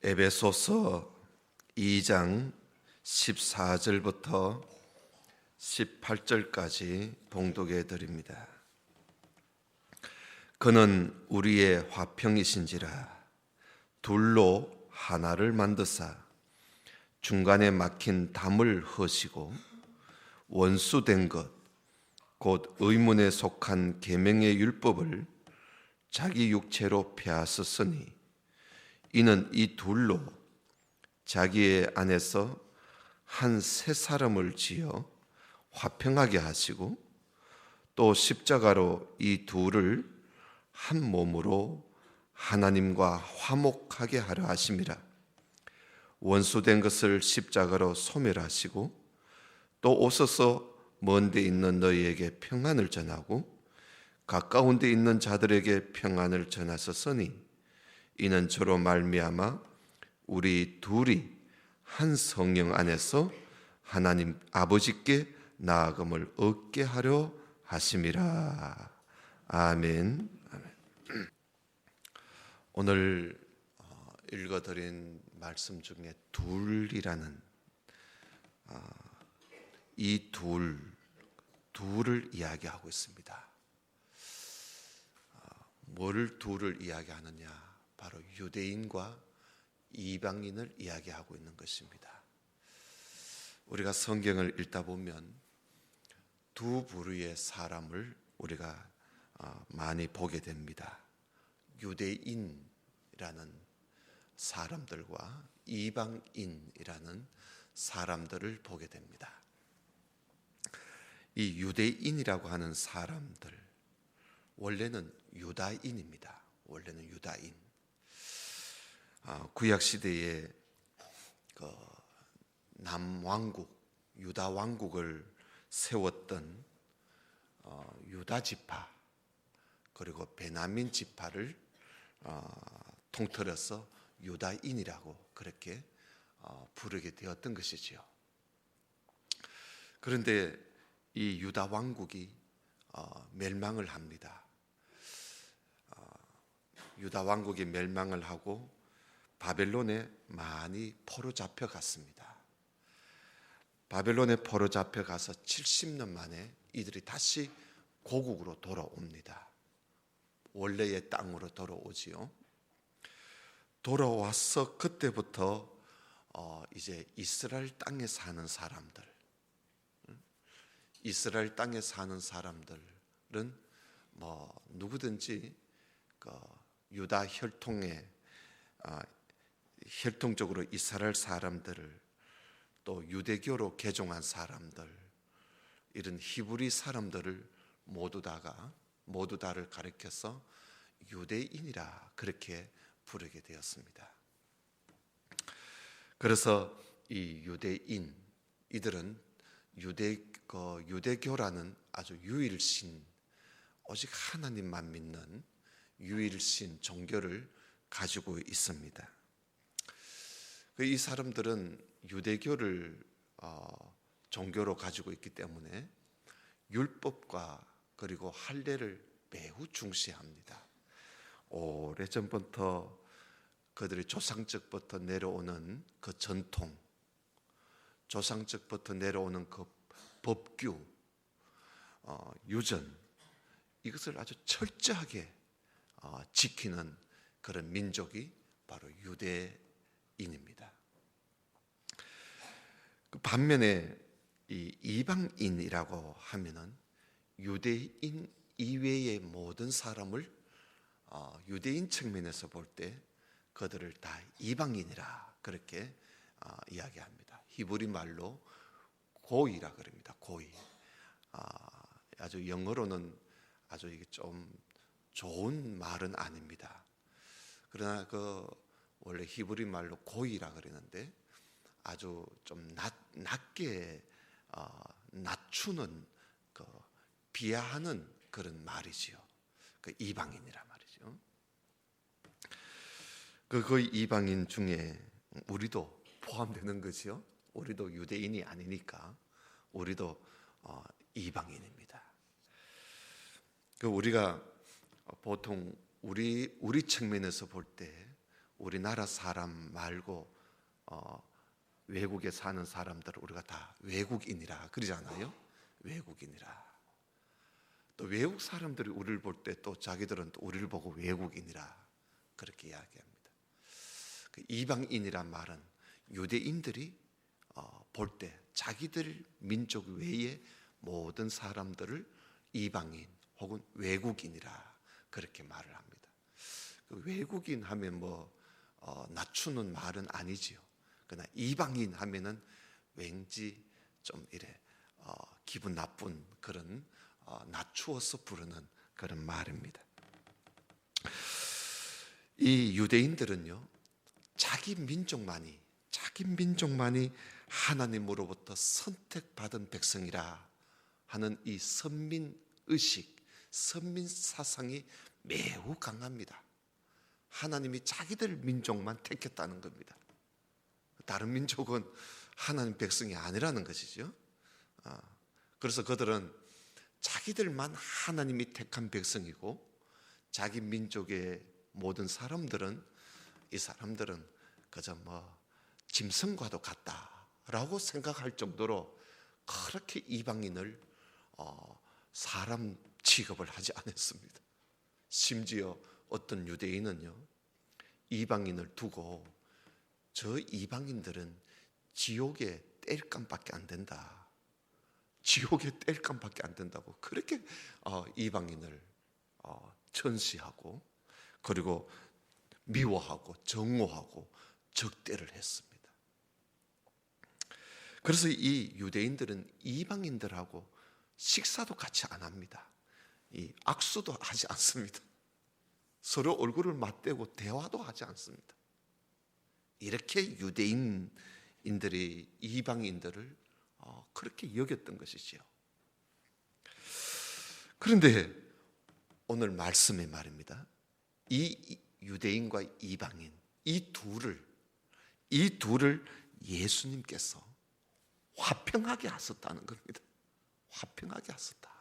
에베소서 2장 14절부터 18절까지 봉독해 드립니다. 그는 우리의 화평이신지라 둘로 하나를 만드사 중간에 막힌 담을 허시고 원수된 것 곧 의문에 속한 계명의 율법을 자기 육체로 빼앗았으니 이는 이 둘로 자기의 안에서 한 새 사람을 지어 화평하게 하시고 또 십자가로 이 둘을 한 몸으로 하나님과 화목하게 하려 하심이라. 원수된 것을 십자가로 소멸하시고 또 오셔서 먼 데 있는 너희에게 평안을 전하고 가까운 데 있는 자들에게 평안을 전하셨으니 이는 저로 말미암아 우리 둘이 한 성령 안에서 하나님 아버지께 나아감을 얻게 하려 하심이라. 아멘. 오늘 읽어드린 말씀 중에 둘이라는 이 둘을 이야기하고 있습니다. 뭘 둘을 이야기하느냐? 바로 유대인과 이방인을 이야기하고 있는 것입니다. 우리가 성경을 읽다 보면 두 부류의 사람을 우리가 많이 보게 됩니다. 유대인이라는 사람들과 이방인이라는 사람들을 보게 됩니다. 이 유대인이라고 하는 사람들, 원래는 유다인입니다. 원래는 유다인. 구약 시대에 그 남왕국, 유다 왕국을 세웠던 유다 지파 그리고 베냐민 지파를 통틀어서 유다인이라고 그렇게 부르게 되었던 것이지요. 그런데 이 유다 왕국이 멸망을 합니다. 유다 왕국이 멸망을 하고 바벨론에 많이 포로 잡혀갔습니다. 바벨론에 포로 잡혀가서 70년 만에 이들이 다시 고국으로 돌아옵니다. 원래의 땅으로 돌아오지요. 돌아와서 그때부터 이제 이스라엘 땅에 사는 사람들, 이스라엘 땅에 사는 사람들은 누구든지 유다 혈통적으로 이스라엘 사람들을 또 유대교로 개종한 사람들, 이런 히브리 사람들을 모두 다를 가리켜서 유대인이라 그렇게 부르게 되었습니다. 그래서 이 유대인, 이들은 유대교라는 아주 유일신, 오직 하나님만 믿는 유일신 종교를 가지고 있습니다. 이 사람들은 유대교를 종교로 가지고 있기 때문에 율법과 그리고 할례를 매우 중시합니다. 오래전부터 그들이 조상적부터 내려오는 그 전통, 조상적부터 내려오는 그 법규, 유전, 이것을 아주 철저하게 지키는 그런 민족이 바로 유대인입니다. 반면에 이 이방인이라고 하면은 유대인 이외의 모든 사람을 유대인 측면에서 볼 때 그들을 다 이방인이라 그렇게 이야기합니다. 히브리 말로 고이라 그럽니다. 고이. 아주 영어로는 아주 이게 좀 좋은 말은 아닙니다. 그러나 원래 히브리 말로 고이라 그러는데 아주 좀 낮게 낮추는 비하하는 그런 말이지요. 이방인이라 말이죠. 그 이방인 중에 우리도 포함되는 거지요. 우리도 유대인이 아니니까 우리도 이방인입니다. 우리가 보통 우리 측면에서 볼 때 우리나라 사람 말고 외국에 사는 사람들을 우리가 다 외국인이라 그러잖아요. 외국인이라. 또 외국 사람들이 우리를 볼 때 또 자기들은 또 우리를 보고 외국인이라 그렇게 이야기합니다. 그 이방인이란 말은 유대인들이 볼 때 자기들 민족 외의 모든 사람들을 이방인 혹은 외국인이라 그렇게 말을 합니다. 그 외국인 하면 낮추는 말은 아니지요. 그러나 이방인 하면은 왠지 좀 이래 기분 나쁜 그런 낮추어서 부르는 그런 말입니다. 이 유대인들은요, 자기 민족만이 하나님으로부터 선택받은 백성이라 하는 이 선민의식, 선민사상이 매우 강합니다. 하나님이 자기들 민족만 택했다는 겁니다. 다른 민족은 하나님 백성이 아니라는 것이죠. 그래서 그들은 자기들만 하나님이 택한 백성이고, 자기 민족의 모든 사람들은, 이 사람들은 그저 짐승과도 같다라고 생각할 정도로 그렇게 이방인을 사람 취급을 하지 않았습니다. 심지어 어떤 유대인은요, 이방인을 두고 저 이방인들은 지옥의 땔감밖에 안 된다, 지옥의 땔감밖에 안 된다고 그렇게 이방인을 전시하고, 그리고 미워하고 정오하고 적대를 했습니다. 그래서 이 유대인들은 이방인들하고 식사도 같이 안 합니다. 이 악수도 하지 않습니다. 서로 얼굴을 맞대고 대화도 하지 않습니다. 이렇게 유대인들이 이방인들을 그렇게 여겼던 것이지요. 그런데 오늘 말씀의 말입니다. 이 유대인과 이방인, 이 둘을 예수님께서 화평하게 하셨다는 겁니다. 화평하게 하셨다.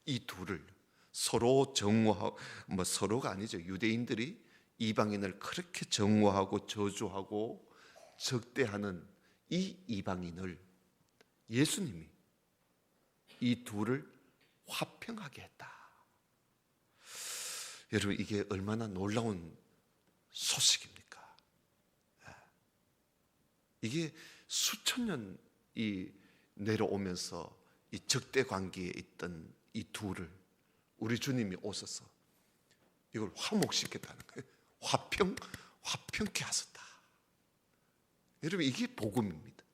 이 둘을 서로 정오하고, 서로가 아니죠. 유대인들이 이방인을 그렇게 정오하고 저주하고 적대하는 이 이방인을 예수님이 이 둘을 화평하게 했다. 여러분, 이게 얼마나 놀라운 소식입니까? 이게 수천 년이 내려오면서 이 적대 관계에 있던 이 둘을 우리 주님이 오셔서 이걸 화목시켰다는 거예요. 화평케 하셨다. 여러분, 이게 복음입니다.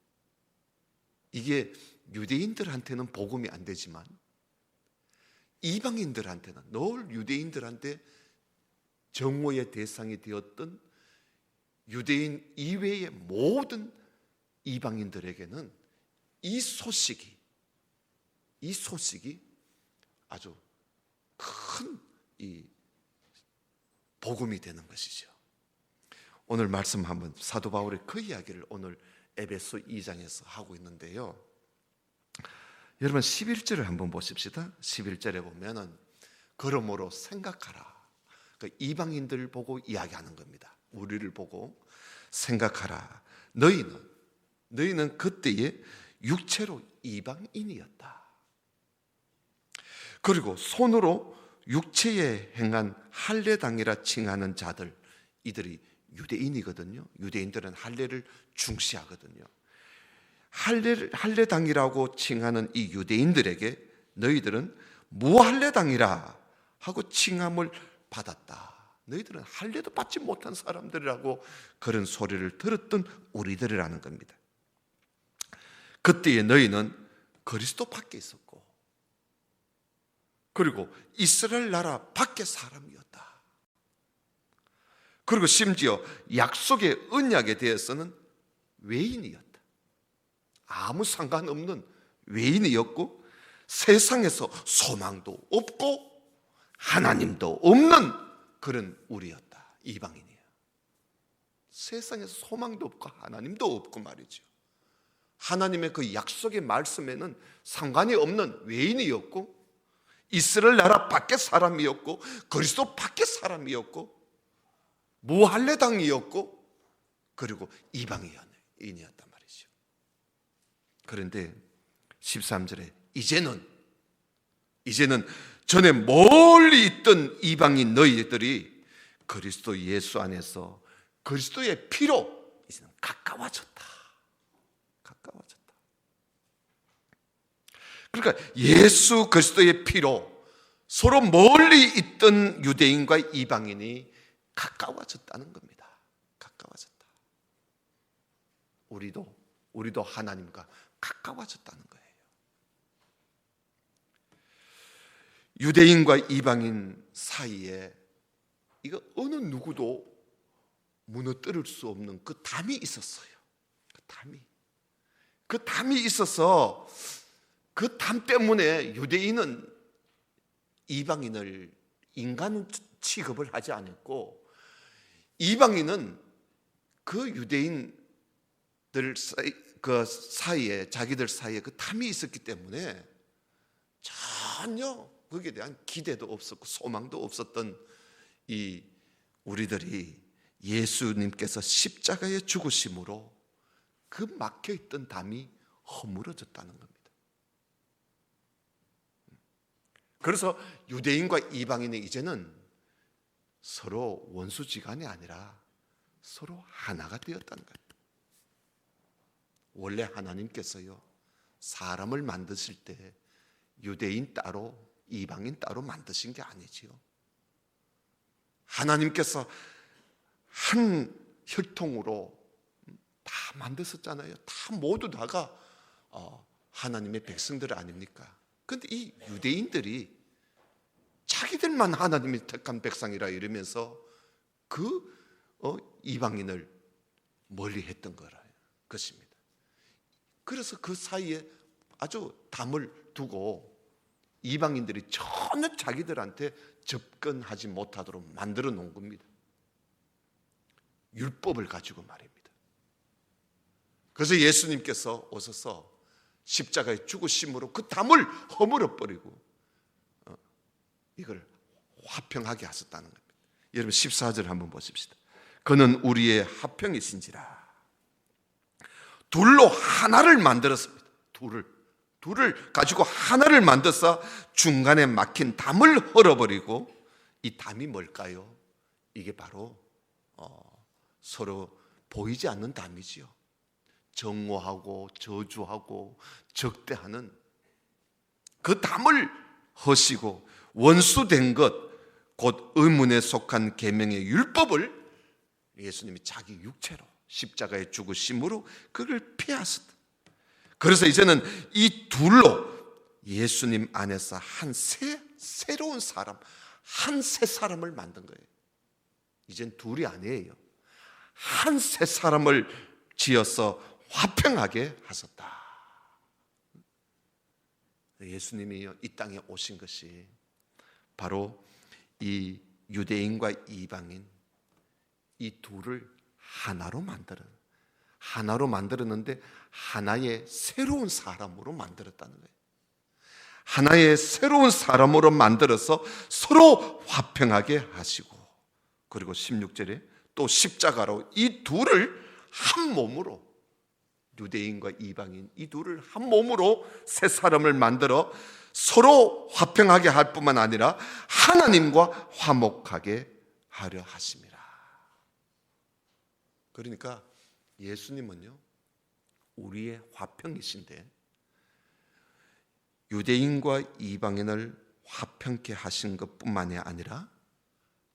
이게 유대인들한테는 복음이 안 되지만 이방인들한테는, 늘 유대인들한테 정오의 대상이 되었던 유대인 이외의 모든 이방인들에게는 이 소식이 아주 큰 이 복음이 되는 것이죠. 오늘 말씀 한번, 사도 바울의 그 이야기를 오늘 에베소 2장에서 하고 있는데요. 여러분 11절을 한번 보십시다. 11절에 보면은 그러므로 생각하라. 그러니까 이방인들 보고 이야기하는 겁니다. 우리를 보고 생각하라. 너희는 그때에 육체로 이방인이었다. 그리고 손으로 육체에 행한 할례당이라 칭하는 자들, 이들이 유대인이거든요. 유대인들은 할례를 중시하거든요. 할례당이라고 칭하는 이 유대인들에게 너희들은 무할례당이라 하고 칭함을 받았다. 너희들은 할례도 받지 못한 사람들이라고 그런 소리를 들었던 우리들이라는 겁니다. 그때에 너희는 그리스도 밖에 있었고, 그리고 이스라엘 나라 밖의 사람이었다. 그리고 심지어 약속의 언약에 대해서는 외인이었다. 아무 상관없는 외인이었고, 세상에서 소망도 없고 하나님도 없는 그런 우리였다. 이방인이야. 세상에서 소망도 없고 하나님도 없고 말이죠. 하나님의 그 약속의 말씀에는 상관이 없는 외인이었고, 이스라엘 나라 밖의 사람이었고, 그리스도 밖의 사람이었고, 무할례당이었고 그리고 이방인이었단 말이죠. 그런데 13절에 이제는 전에 멀리 있던 이방인 너희들이 그리스도 예수 안에서 그리스도의 피로 이제는 가까워졌다. 그러니까 예수 그리스도의 피로 서로 멀리 있던 유대인과 이방인이 가까워졌다는 겁니다. 가까워졌다. 우리도 하나님과 가까워졌다는 거예요. 유대인과 이방인 사이에 이거 어느 누구도 무너뜨릴 수 없는 그 담이 있었어요. 그 담이 있어서 그 담 때문에 유대인은 이방인을 인간 취급을 하지 않았고 이방인은 그 유대인들 사이에 자기들 사이에 그 담이 있었기 때문에 전혀 거기에 대한 기대도 없었고 소망도 없었던 이 우리들이 예수님께서 십자가에 죽으심으로 그 막혀있던 담이 허물어졌다는 겁니다. 그래서 유대인과 이방인이 이제는 서로 원수지간이 아니라 서로 하나가 되었다는 거예요. 원래 하나님께서요 사람을 만드실 때 유대인 따로 이방인 따로 만드신 게 아니지요. 하나님께서 한 혈통으로 다 만드셨잖아요. 다 모두 다가 하나님의 백성들 아닙니까? 그런데 이 유대인들이 자기들만 하나님이 택한 백성이라 이러면서 그 이방인을 멀리했던 거라 것입니다. 그래서 그 사이에 아주 담을 두고 이방인들이 전혀 자기들한테 접근하지 못하도록 만들어 놓은 겁니다. 율법을 가지고 말입니다. 그래서 예수님께서 오셔서 십자가에 죽으심으로 그 담을 허물어 버리고 이걸 화평하게 하셨다는 겁니다. 여러분 14절 한번 보십시다. 그는 우리의 화평이신지라 둘로 하나를 만들었습니다. 둘을 가지고 하나를 만들어서 중간에 막힌 담을 헐어버리고 이 담이 뭘까요? 이게 바로 서로 보이지 않는 담이지요. 정오하고 저주하고 적대하는 그 담을 허시고 원수된 것 곧 의문에 속한 계명의 율법을 예수님이 자기 육체로 십자가에 죽으심으로 그걸 피하셨다. 그래서 이제는 이 둘로 예수님 안에서 새로운 사람, 한 새 사람을 만든 거예요. 이젠 둘이 아니에요. 한 새 사람을 지어서 화평하게 하셨다. 예수님이 이 땅에 오신 것이 바로 이 유대인과 이방인 이 둘을 하나로 만들었는데 하나의 새로운 사람으로 만들었다는 거예요. 하나의 새로운 사람으로 만들어서 서로 화평하게 하시고 그리고 16절에 또 십자가로 이 둘을 한 몸으로 유대인과 이방인 이 둘을 한 몸으로 새 사람을 만들어 서로 화평하게 할 뿐만 아니라 하나님과 화목하게 하려 하심이라. 그러니까 예수님은요 우리의 화평이신데 유대인과 이방인을 화평케 하신 것뿐만이 아니라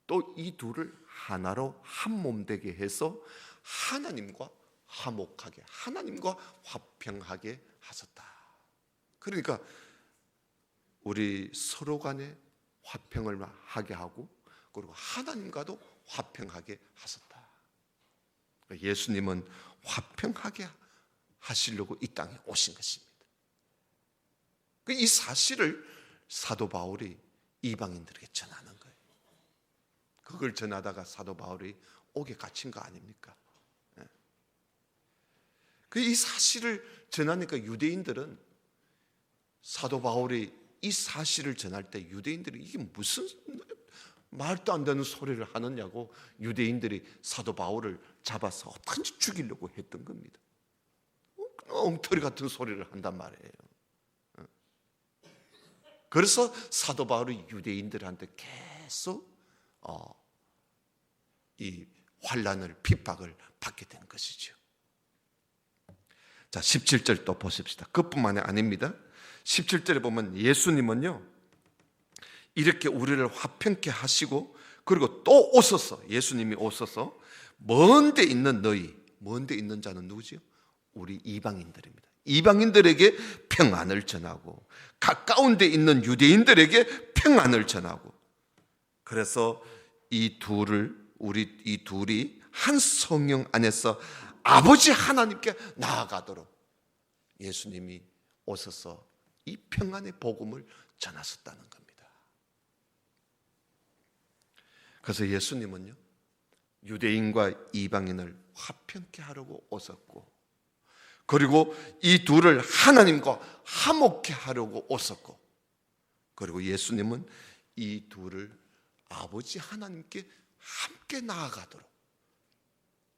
또 이 둘을 하나로 한 몸 되게 해서 하나님과 화목하게 하나님과 화평하게 하셨다. 그러니까 우리 서로 간에 화평을 하게 하고 그리고 하나님과도 화평하게 하셨다. 예수님은 화평하게 하시려고 이 땅에 오신 것입니다. 이 사실을 사도 바울이 이방인들에게 전하는 거예요. 그걸 전하다가 사도 바울이 옥에 갇힌 거 아닙니까? 이 사실을 전하니까 유대인들은 사도 바울이 이 사실을 전할 때 유대인들이 이게 무슨 말도 안 되는 소리를 하느냐고 유대인들이 사도 바울을 잡아서 어떻게든지 죽이려고 했던 겁니다. 엉터리 같은 소리를 한단 말이에요. 그래서 사도 바울이 유대인들한테 계속 이 환난을, 핍박을 받게 된 것이죠. 자, 17절 또 보십시다. 그뿐만이 아닙니다. 17절에 보면 예수님은요, 이렇게 우리를 화평케 하시고, 그리고 또 오셔서, 예수님이 오셔서 먼 데 있는 너희, 먼 데 있는 자는 누구지요? 우리 이방인들입니다. 이방인들에게 평안을 전하고, 가까운 데 있는 유대인들에게 평안을 전하고, 그래서 이 둘이 한 성령 안에서 아버지 하나님께 나아가도록 예수님이 오셔서 이 평안의 복음을 전하셨다는 겁니다. 그래서 예수님은요, 유대인과 이방인을 화평케 하려고 오셨고, 그리고 이 둘을 하나님과 화목케 하려고 오셨고, 그리고 예수님은 이 둘을 아버지 하나님께 함께 나아가도록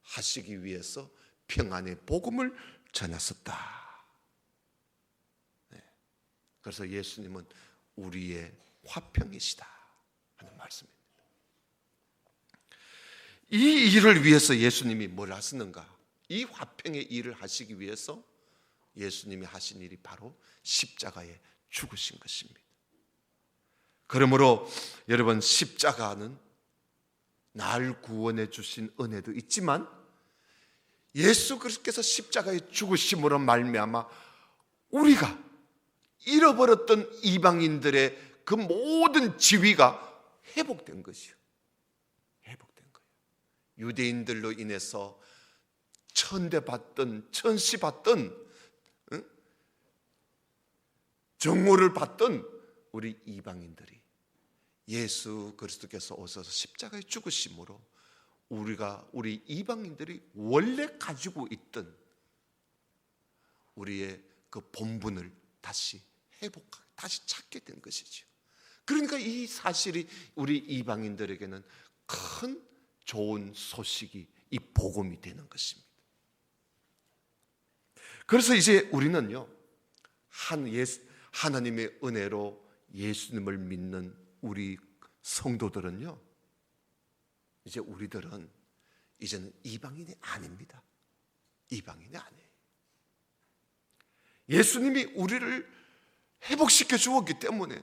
하시기 위해서 평안의 복음을 전하셨다. 네. 그래서 예수님은 우리의 화평이시다 하는 말씀입니다. 이 일을 위해서 예수님이 뭘 하시는가? 이 화평의 일을 하시기 위해서 예수님이 하신 일이 바로 십자가에 죽으신 것입니다. 그러므로 여러분, 십자가는 날 구원해 주신 은혜도 있지만 예수 그리스도께서 십자가에 죽으심으로 말미암아 우리가 잃어버렸던 이방인들의 그 모든 지위가 회복된 것이요, 회복된 거예요. 유대인들로 인해서 천대받던, 천시받던, 정오를 받던 우리 이방인들이 예수 그리스도께서 오셔서 십자가에 죽으심으로 우리 이방인들이 원래 가지고 있던 우리의 그 본분을 다시 회복하게, 다시 찾게 된 것이죠. 그러니까 이 사실이 우리 이방인들에게는 큰 좋은 소식이, 이 복음이 되는 것입니다. 그래서 이제 우리는요, 하나님의 은혜로 예수님을 믿는 우리 성도들은요, 이제 우리들은 이제는 이방인이 아닙니다. 이방인이 아니에요. 예수님이 우리를 회복시켜 주었기 때문에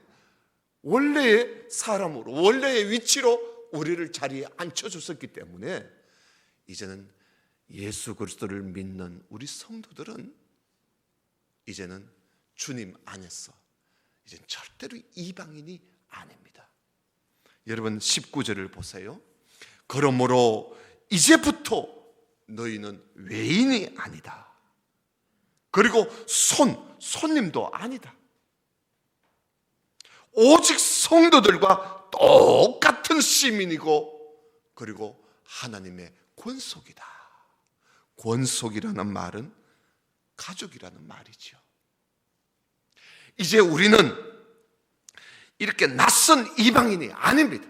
원래의 사람으로, 원래의 위치로 우리를 자리에 앉혀 줬었기 때문에 이제는 예수 그리스도를 믿는 우리 성도들은 이제는 주님 안에서 이제 절대로 이방인이 아닙니다. 여러분 19절을 보세요. 그러므로 이제부터 너희는 외인이 아니다. 그리고 손님도 아니다. 오직 성도들과 똑같은 시민이고, 그리고 하나님의 권속이다. 권속이라는 말은 가족이라는 말이죠. 이제 우리는 이렇게 낯선 이방인이 아닙니다.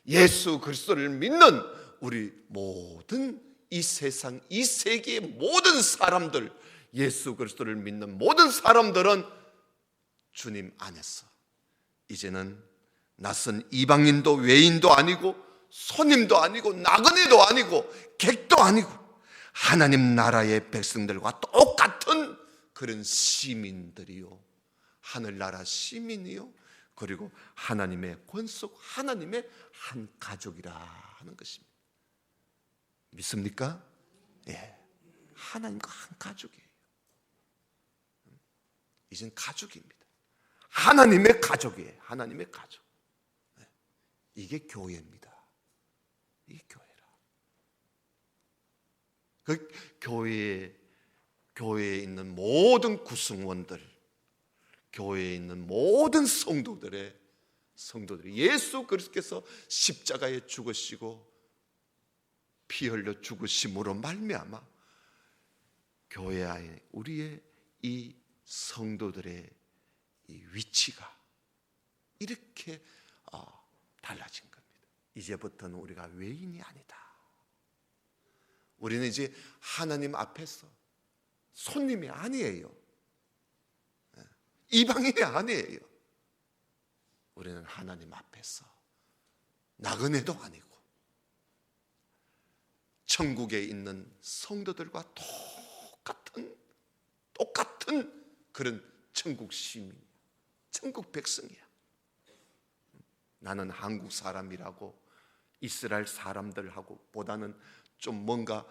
예수 그리스도를 믿는 우리 모든 이 세상, 이 세계의 모든 사람들, 예수 그리스도를 믿는 모든 사람들은 주님 안에서 이제는 낯선 이방인도 외인도 아니고 손님도 아니고 나그네도 아니고 객도 아니고 하나님 나라의 백성들과 똑같은 그런 시민들이요, 하늘나라 시민이요, 그리고 하나님의 권속, 하나님의 한 가족이라 하는 것입니다. 믿습니까? 예, 하나님과 한 가족이에요. 이젠 가족입니다. 하나님의 가족이에요. 하나님의 가족. 이게 교회입니다. 이게 교회라. 그 교회에 있는 모든 구성원들, 교회에 있는 모든 성도들이 예수 그리스도께서 십자가에 죽으시고 피 흘려 죽으심으로 말미암아 교회 안에 우리의 이 성도들의 이 위치가 이렇게 달라진 겁니다. 이제부터는 우리가 외인이 아니다. 우리는 이제 하나님 앞에서 손님이 아니에요. 이방인이 아니에요. 우리는 하나님 앞에서 나그네도 아니고 천국에 있는 성도들과 똑같은 그런 천국 시민, 천국 백성이야. 나는 한국 사람이라고 이스라엘 사람들하고 보다는 좀 뭔가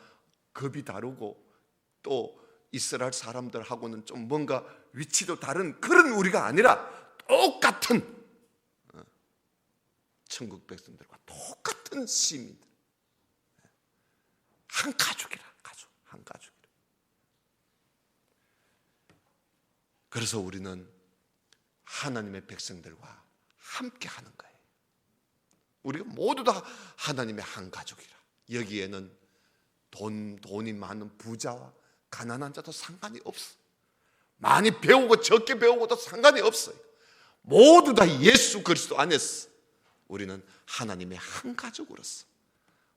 급이 다르고 또 이스라엘 사람들하고는 좀 뭔가 위치도 다른 그런 우리가 아니라 똑같은 천국 백성들과 똑같은 시민들, 한 가족이라, 한 가족이라. 그래서 우리는 하나님의 백성들과 함께 하는 거예요. 우리가 모두 다 하나님의 한 가족이라. 여기에는 돈이 많은 부자와 가난한 자도 상관이 없어. 많이 배우고 적게 배우고도 상관이 없어요. 모두 다 예수 그리스도 안에서 우리는 하나님의 한 가족으로서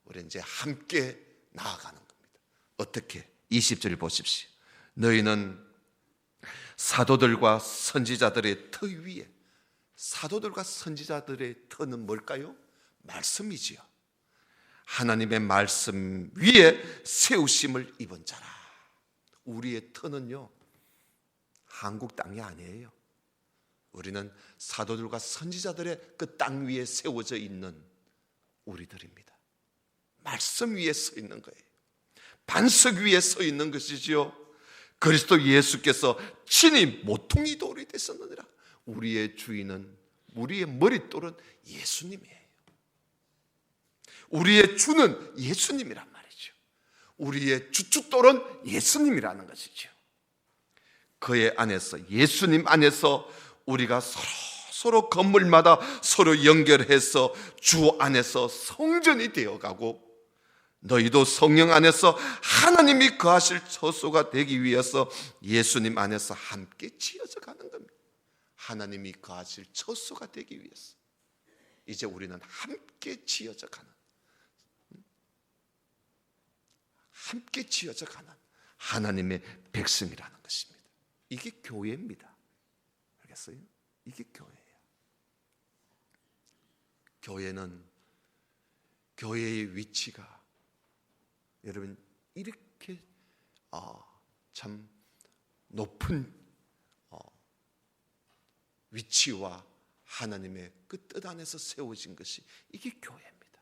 우리는 이제 함께 나아가는 겁니다. 어떻게? 20절 보십시오. 너희는 사도들과 선지자들의 터 위에, 사도들과 선지자들의 터는 뭘까요? 말씀이지요. 하나님의 말씀 위에 세우심을 입은 자라. 우리의 터는요, 한국 땅이 아니에요. 우리는 사도들과 선지자들의 그 땅 위에 세워져 있는 우리들입니다. 말씀 위에 서 있는 거예요. 반석 위에 서 있는 것이지요. 그리스도 예수께서 친히 모퉁이 돌이 되셨느니라. 우리의 주인은, 우리의 머릿돌은 예수님이에요. 우리의 주는 예수님이란 말이죠. 우리의 주춧돌은 예수님이라는 것이죠. 그의 안에서, 예수님 안에서 우리가 서로 건물마다 서로 연결해서 주 안에서 성전이 되어가고, 너희도 성령 안에서 하나님이 거하실 처소가 되기 위해서 예수님 안에서 함께 지어져 가는 겁니다. 하나님이 거하실 처소가 되기 위해서 이제 우리는 함께 지어져 가는, 함께 지어져 가는 하나님의 백성이라는 것입니다. 이게 교회입니다. 알겠어요? 이게 교회예요. 교회는, 교회의 위치가 여러분 이렇게 참 높은 위치와 하나님의 그 뜻 안에서 세워진 것이 이게 교회입니다.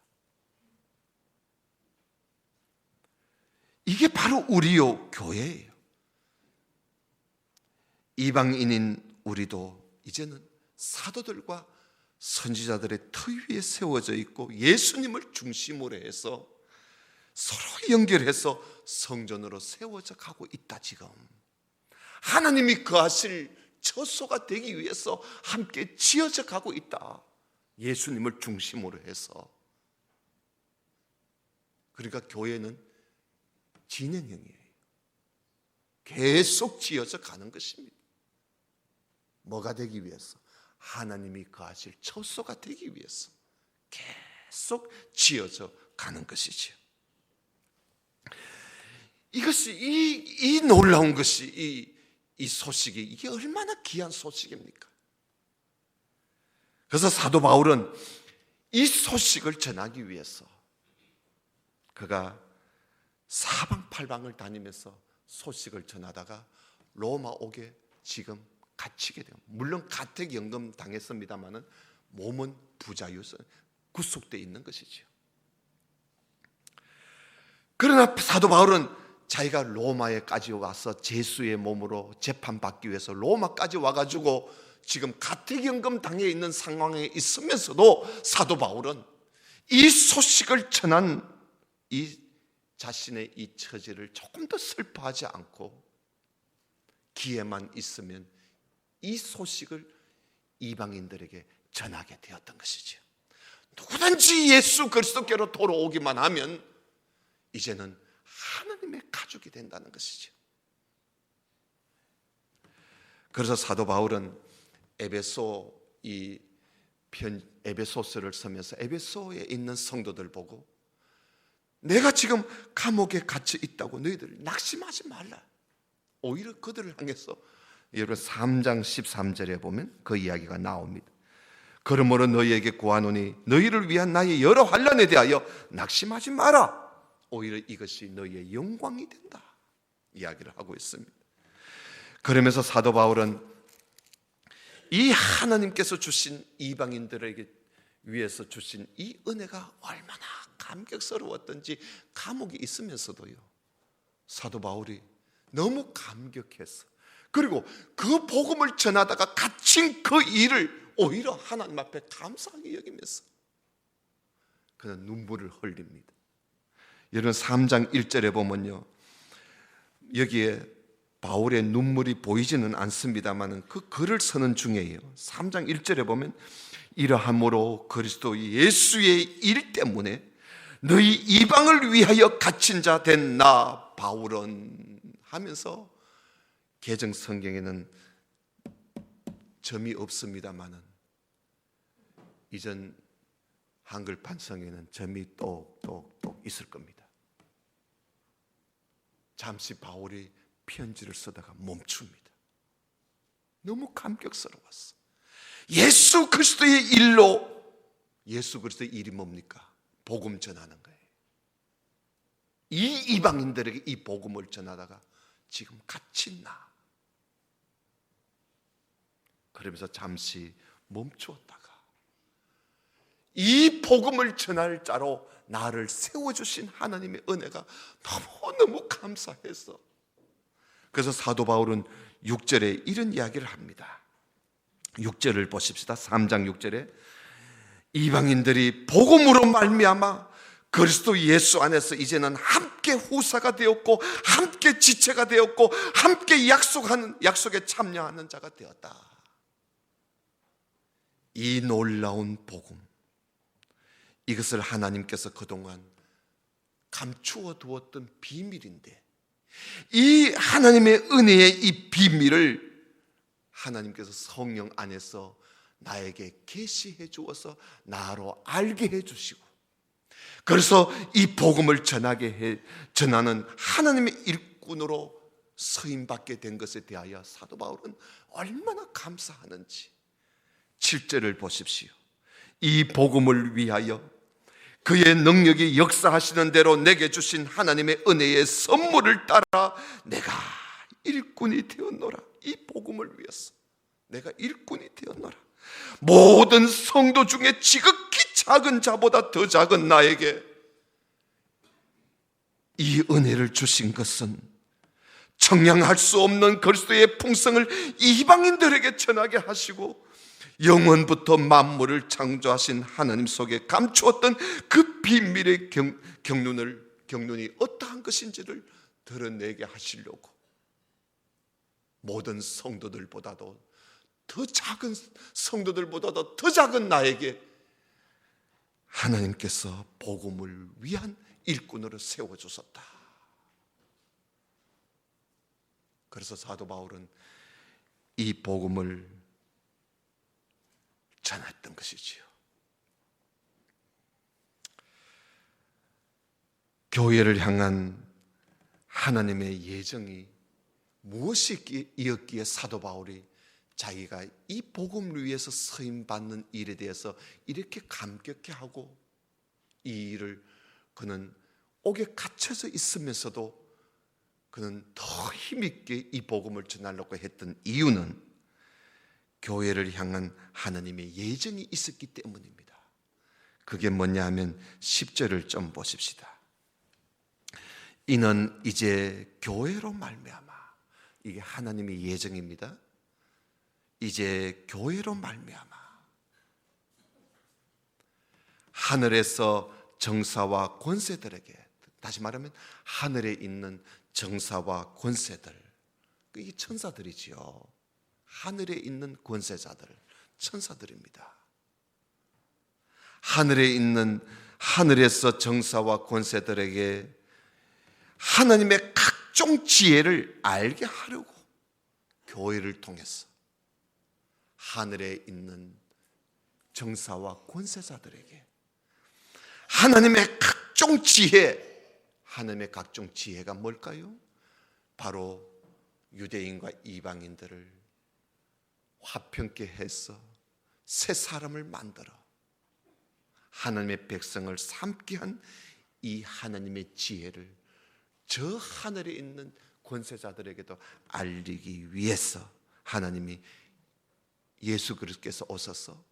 이게 바로 우리요 교회예요. 이방인인 우리도 이제는 사도들과 선지자들의 터 위에 세워져 있고 예수님을 중심으로 해서 서로 연결해서 성전으로 세워져 가고 있다. 지금 하나님이 거하실 처소가 되기 위해서 함께 지어져 가고 있다. 예수님을 중심으로 해서. 그러니까 교회는 진행형이에요. 계속 지어져 가는 것입니다. 뭐가 되기 위해서? 하나님이 거하실 처소가 되기 위해서 계속 지어져 가는 것이지요. 이것이 이 놀라운 것이 이 소식이 이게 얼마나 귀한 소식입니까? 그래서 사도 바울은 이 소식을 전하기 위해서 그가 사방팔방을 다니면서 소식을 전하다가 로마 옥에 지금 갇히게 돼요. 물론 가택연금 당했습니다마는 몸은 부자유서 구속되어 있는 것이죠. 그러나 사도 바울은 자기가 로마에까지 와서 제수의 몸으로 재판받기 위해서 로마까지 와가지고 지금 가택연금 당해 있는 상황에 있으면서도 사도 바울은 이 소식을 전한 이 자신의 이 처지를 조금 더 슬퍼하지 않고 기회만 있으면 이 소식을 이방인들에게 전하게 되었던 것이죠. 누구든지 예수 그리스도께로 돌아오기만 하면 이제는 하나님의 가족이 된다는 것이죠. 그래서 사도 바울은 에베소 이 에베소서를 쓰면서 에베소에 있는 성도들 보고 내가 지금 감옥에 갇혀 있다고 너희들 낙심하지 말라. 오히려 그들을 향해서 여러분 3장 13절에 보면 그 이야기가 나옵니다. 그러므로 너희에게 구하노니 너희를 위한 나의 여러 환난에 대하여 낙심하지 마라. 오히려 이것이 너희의 영광이 된다 이야기를 하고 있습니다. 그러면서 사도 바울은 이 하나님께서 주신 이방인들에게 위해서 주신 이 은혜가 얼마나 감격스러웠던지 감옥에 있으면서도요, 사도 바울이 너무 감격해서, 그리고 그 복음을 전하다가 갇힌 그 일을 오히려 하나님 앞에 감사하게 여기면서 그는 눈물을 흘립니다. 여러분 3장 1절에 보면요, 여기에 바울의 눈물이 보이지는 않습니다만 그 글을 쓰는 중에요, 3장 1절에 보면 이러함으로 그리스도 예수의 일 때문에 너희 이방을 위하여 갇힌 자 된 나 바울은 하면서, 개정 성경에는 점이 없습니다만은 이전 한글 판성에는 점이 똑똑똑 있을 겁니다. 잠시 바울이 편지를 쓰다가 멈춥니다. 너무 감격스러웠어. 예수 그리스도의 일로, 예수 그리스도의 일이 뭡니까? 복음 전하는 거예요. 이 이방인들에게 이 복음을 전하다가 지금 갇힌 나. 그러면서 잠시 멈추었다가 이 복음을 전할 자로 나를 세워주신 하나님의 은혜가 너무너무 감사해서, 그래서 사도 바울은 6절에 이런 이야기를 합니다. 6절을 보십시다. 3장 6절에 이방인들이 복음으로 말미암아 그리스도 예수 안에서 이제는 함께 후사가 되었고 함께 지체가 되었고 함께 약속에 참여하는 자가 되었다. 이 놀라운 복음, 이것을 하나님께서 그동안 감추어 두었던 비밀인데, 이 하나님의 은혜의 이 비밀을 하나님께서 성령 안에서 나에게 계시해 주어서 나로 알게 해 주시고, 그래서 이 복음을 전하는 하나님의 일꾼으로 서임받게 된 것에 대하여 사도 바울은 얼마나 감사하는지 7절을 보십시오. 이 복음을 위하여 그의 능력이 역사하시는 대로 내게 주신 하나님의 은혜의 선물을 따라 내가 일꾼이 되었노라. 이 복음을 위해서 내가 일꾼이 되었노라. 모든 성도 중에 지극히 작은 자보다 더 작은 나에게 이 은혜를 주신 것은 청량할 수 없는 그리스도의 풍성을 이방인들에게 전하게 하시고 영원부터 만물을 창조하신 하나님 속에 감추었던 그 비밀의 경륜이 어떠한 것인지를 드러내게 하시려고 모든 성도들보다도 더 작은 성도들보다도 더 작은 나에게 하나님께서 복음을 위한 일꾼으로 세워주셨다. 그래서 사도 바울은 이 복음을 전했던 것이지요. 교회를 향한 하나님의 예정이 무엇이었기에 사도 바울이 자기가 이 복음을 위해서 서임받는 일에 대해서 이렇게 감격해하고 이 일을 그는 옥에 갇혀서 있으면서도 그는 더 힘있게 이 복음을 전하려고 했던 이유는 교회를 향한 하나님의 예정이 있었기 때문입니다. 그게 뭐냐 하면 10절을 좀 보십시다. 이는 이제 교회로 말미암아, 이게 하나님의 예정입니다. 이제 교회로 말미암아 하늘에서 정사와 권세들에게, 다시 말하면 하늘에 있는 정사와 권세들, 이 천사들이지요. 하늘에 있는 권세자들, 천사들입니다. 하늘에서 정사와 권세들에게 하나님의 각종 지혜를 알게 하려고 교회를 통해서 하늘에 있는 정사와 권세자들에게 하나님의 각종 지혜, 하나님의 각종 지혜가 뭘까요? 바로 유대인과 이방인들을 화평케 해서 새 사람을 만들어 하나님의 백성을 삼게 한 이 하나님의 지혜를 저 하늘에 있는 권세자들에게도 알리기 위해서 하나님이 예수 그리스도께서 오셔서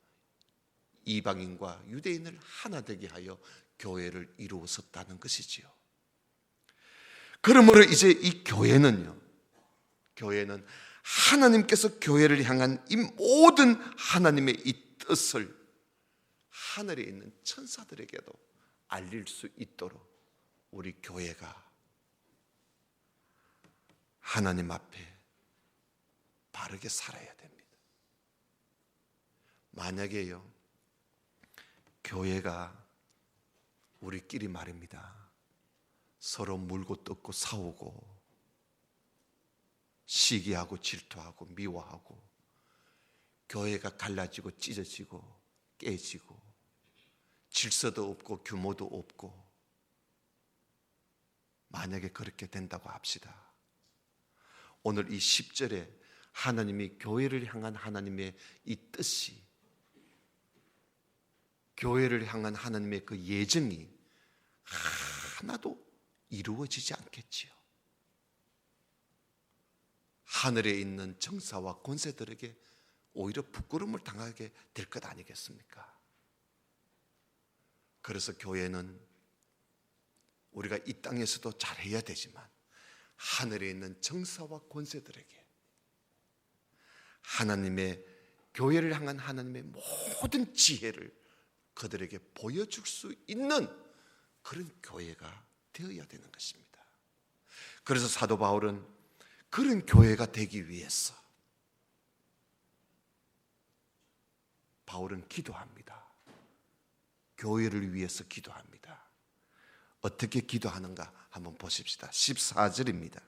이방인과 유대인을 하나 되게 하여 교회를 이루었다는 것이지요. 그러므로 이제 이 교회는 하나님께서 교회를 향한 이 모든 하나님의 이 뜻을 하늘에 있는 천사들에게도 알릴 수 있도록 우리 교회가 하나님 앞에 바르게 살아야 됩니다. 만약에요, 교회가 우리끼리 말입니다, 서로 물고 뜯고 싸우고 시기하고 질투하고 미워하고 교회가 갈라지고 찢어지고 깨지고 질서도 없고 규모도 없고, 만약에 그렇게 된다고 합시다. 오늘 이 10절에 하나님이 교회를 향한 하나님의 이 뜻이, 교회를 향한 하나님의 그 예정이 하나도 이루어지지 않겠지요. 하늘에 있는 정사와 권세들에게 오히려 부끄러움을 당하게 될 것 아니겠습니까? 그래서 교회는 우리가 이 땅에서도 잘해야 되지만 하늘에 있는 정사와 권세들에게 하나님의 교회를 향한 하나님의 모든 지혜를 그들에게 보여줄 수 있는 그런 교회가 되어야 되는 것입니다. 그래서 사도 바울은 그런 교회가 되기 위해서 바울은 기도합니다. 교회를 위해서 기도합니다. 어떻게 기도하는가 한번 보십시다. 14절입니다.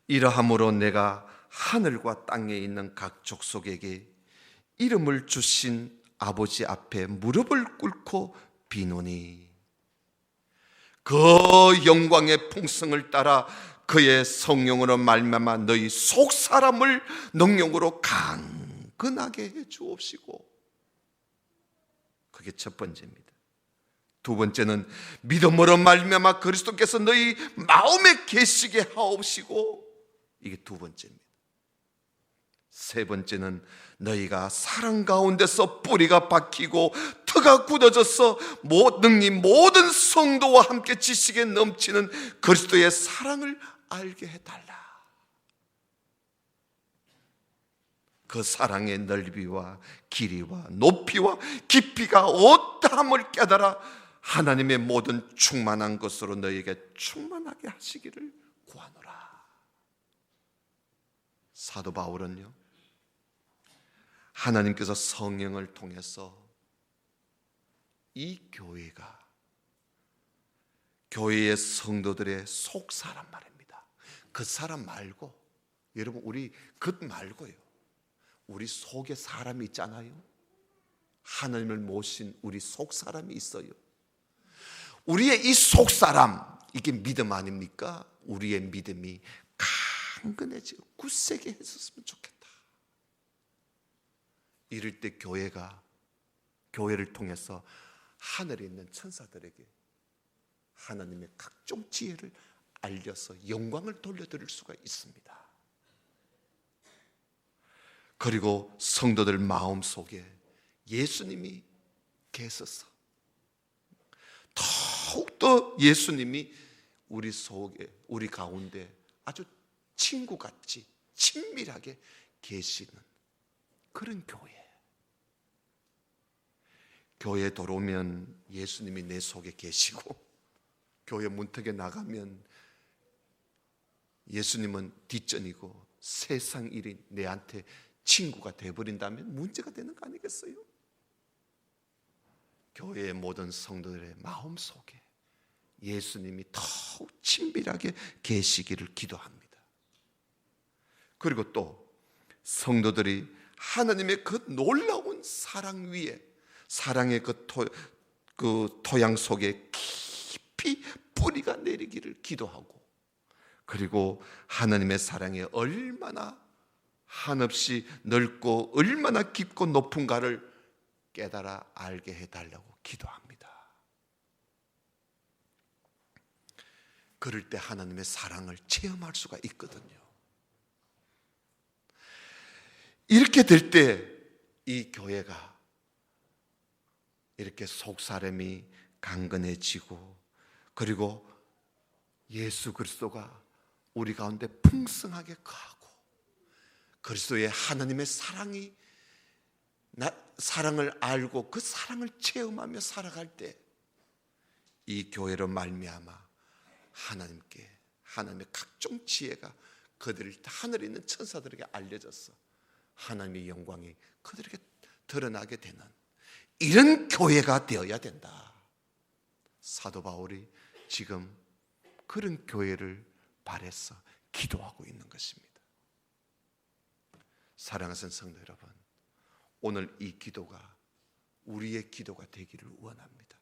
이러함으로 내가 하늘과 땅에 있는 각 족속에게 이름을 주신 아버지 앞에 무릎을 꿇고 비노니 그 영광의 풍성을 따라 그의 성령으로 말미암아 너희 속 사람을 능력으로 강건하게 해 주옵시고, 그게 첫 번째입니다. 두 번째는 믿음으로 말미암아 그리스도께서 너희 마음에 계시게 하옵시고, 이게 두 번째입니다. 세 번째는 너희가 사랑 가운데서 뿌리가 박히고 터가 굳어져서 능히 모든 성도와 함께 지식에 넘치는 그리스도의 사랑을 알게 해달라. 그 사랑의 넓이와 길이와 높이와 깊이가 어떠함을 깨달아 하나님의 모든 충만한 것으로 너희에게 충만하게 하시기를 구하노라. 사도 바울은요, 하나님께서 성령을 통해서 이 교회의 성도들의 속 사람 말입니다. 그 사람 말고, 여러분 우리 겉 말고요, 우리 속에 사람이 있잖아요. 하나님을 모신 우리 속 사람이 있어요. 우리의 이 속 사람, 이게 믿음 아닙니까? 우리의 믿음이 강건해지고 굳세게 했었으면 좋겠다. 이럴 때 교회를 통해서 하늘에 있는 천사들에게 하나님의 각종 지혜를 알려서 영광을 돌려드릴 수가 있습니다. 그리고 성도들 마음속에 예수님이 계셔서 더욱더 예수님이 우리 속에, 우리 가운데 아주 친구같이 친밀하게 계시는 그런 교회에 들어오면 예수님이 내 속에 계시고, 교회 문턱에 나가면 예수님은 뒷전이고 세상 일이 내한테 친구가 되어버린다면 문제가 되는 거 아니겠어요? 교회의 모든 성도들의 마음속에 예수님이 더욱 친밀하게 계시기를 기도합니다. 그리고 또 성도들이 하나님의 그 놀라운 사랑 위에, 사랑의 그 토양 속에 깊이 뿌리가 내리기를 기도하고, 그리고 하나님의 사랑이 얼마나 한없이 넓고 얼마나 깊고 높은가를 깨달아 알게 해달라고 기도합니다. 그럴 때 하나님의 사랑을 체험할 수가 있거든요. 이렇게 될 때 이 교회가 이렇게 속사람이 강건해지고, 그리고 예수 그리스도가 우리 가운데 풍성하게 거하고, 그리스도의 하나님의 사랑을 알고 그 사랑을 체험하며 살아갈 때 이 교회로 말미암아 하나님의 각종 지혜가 하늘에 있는 천사들에게 알려져서 하나님의 영광이 그들에게 드러나게 되는 이런 교회가 되어야 된다. 사도 바울이 지금 그런 교회를 바라서 기도하고 있는 것입니다. 사랑하는 성도 여러분, 오늘 이 기도가 우리의 기도가 되기를 원합니다.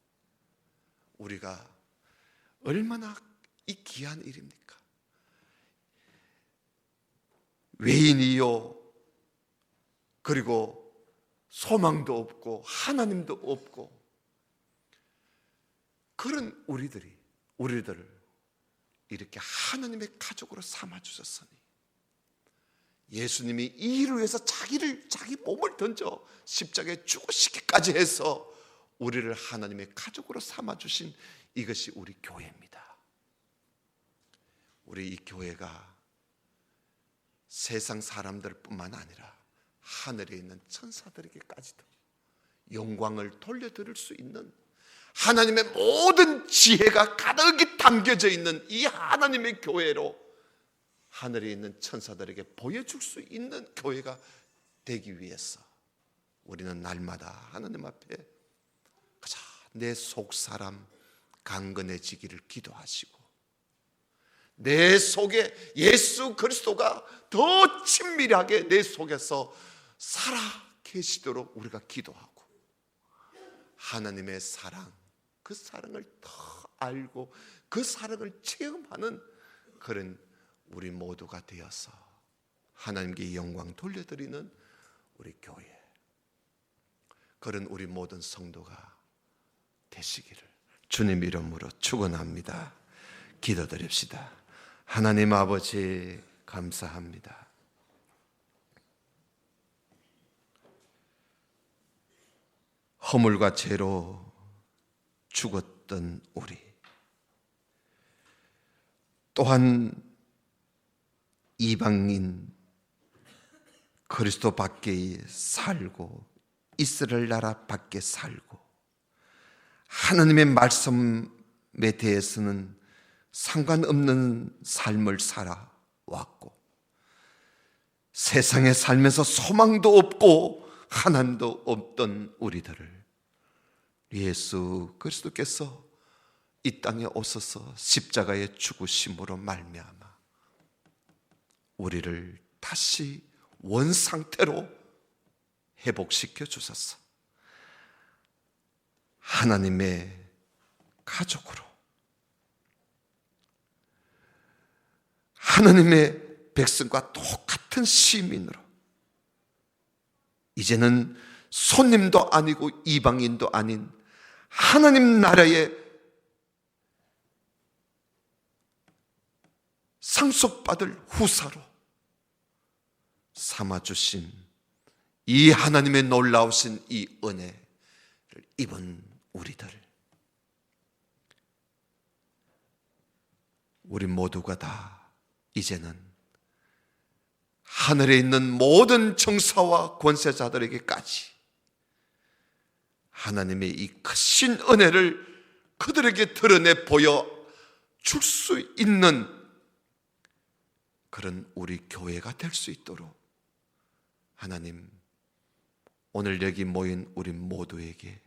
우리가 얼마나 이 귀한 일입니까? 외인이요, 그리고 소망도 없고 하나님도 없고 그런 우리들을 이렇게 하나님의 가족으로 삼아주셨으니, 예수님이 이 일을 위해서 자기 몸을 던져 십자가에 죽으시기까지 해서 우리를 하나님의 가족으로 삼아주신 이것이 우리 교회입니다. 우리 이 교회가 세상 사람들뿐만 아니라 하늘에 있는 천사들에게까지도 영광을 돌려드릴 수 있는 하나님의 모든 지혜가 가득히 담겨져 있는 이 하나님의 교회로 하늘에 있는 천사들에게 보여줄 수 있는 교회가 되기 위해서 우리는 날마다 하나님 앞에 내 속사람 강건해지기를 기도하시고, 내 속에 예수 그리스도가 더 친밀하게 내 속에서 살아 계시도록 우리가 기도하고, 하나님의 사랑, 그 사랑을 더 알고 그 사랑을 체험하는 그런 우리 모두가 되어서 하나님께 영광 돌려드리는 우리 교회, 그런 우리 모든 성도가 되시기를 주님 이름으로 축원합니다. 기도드립시다. 하나님 아버지 감사합니다. 허물과 죄로 죽었던 우리, 또한 이방인 그리스도 밖에 살고 이스라엘 나라 밖에 살고 하나님의 말씀에 대해서는 상관없는 삶을 살아왔고, 세상에 살면서 소망도 없고 하나님도 없던 우리들을 예수 그리스도께서 이 땅에 오셔서 십자가의 죽으심으로 말미암아 우리를 다시 원상태로 회복시켜 주셔서 하나님의 가족으로, 하나님의 백성과 똑같은 시민으로, 이제는 손님도 아니고 이방인도 아닌 하나님 나라의 상속받을 후사로 삼아주신 이 하나님의 놀라우신 이 은혜를 입은 우리 모두가 다 이제는 하늘에 있는 모든 정사와 권세자들에게까지 하나님의 이 크신 은혜를 그들에게 드러내 보여 줄 수 있는 그런 우리 교회가 될 수 있도록 하나님, 오늘 여기 모인 우리 모두에게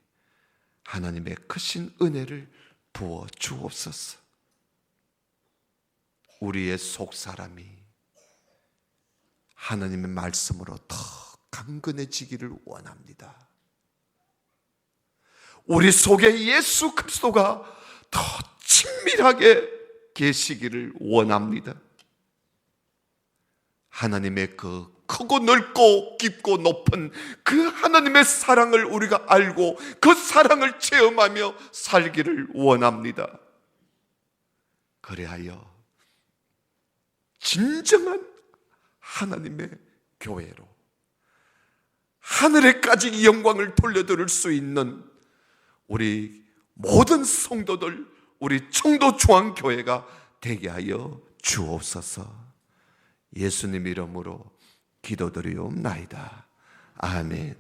하나님의 크신 은혜를 부어 주옵소서. 우리의 속사람이 하나님의 말씀으로 더 강건해지기를 원합니다. 우리 속에 예수 그리스도가 더 친밀하게 계시기를 원합니다. 하나님의 그 크고 넓고 깊고 높은 그 하나님의 사랑을 우리가 알고 그 사랑을 체험하며 살기를 원합니다. 그리하여 진정한 하나님의 교회로 하늘에까지 영광을 돌려드릴 수 있는 우리 모든 성도들, 우리 청도중앙교회가 되게 하여 주옵소서. 예수님 이름으로 기도드리옵나이다. 아멘.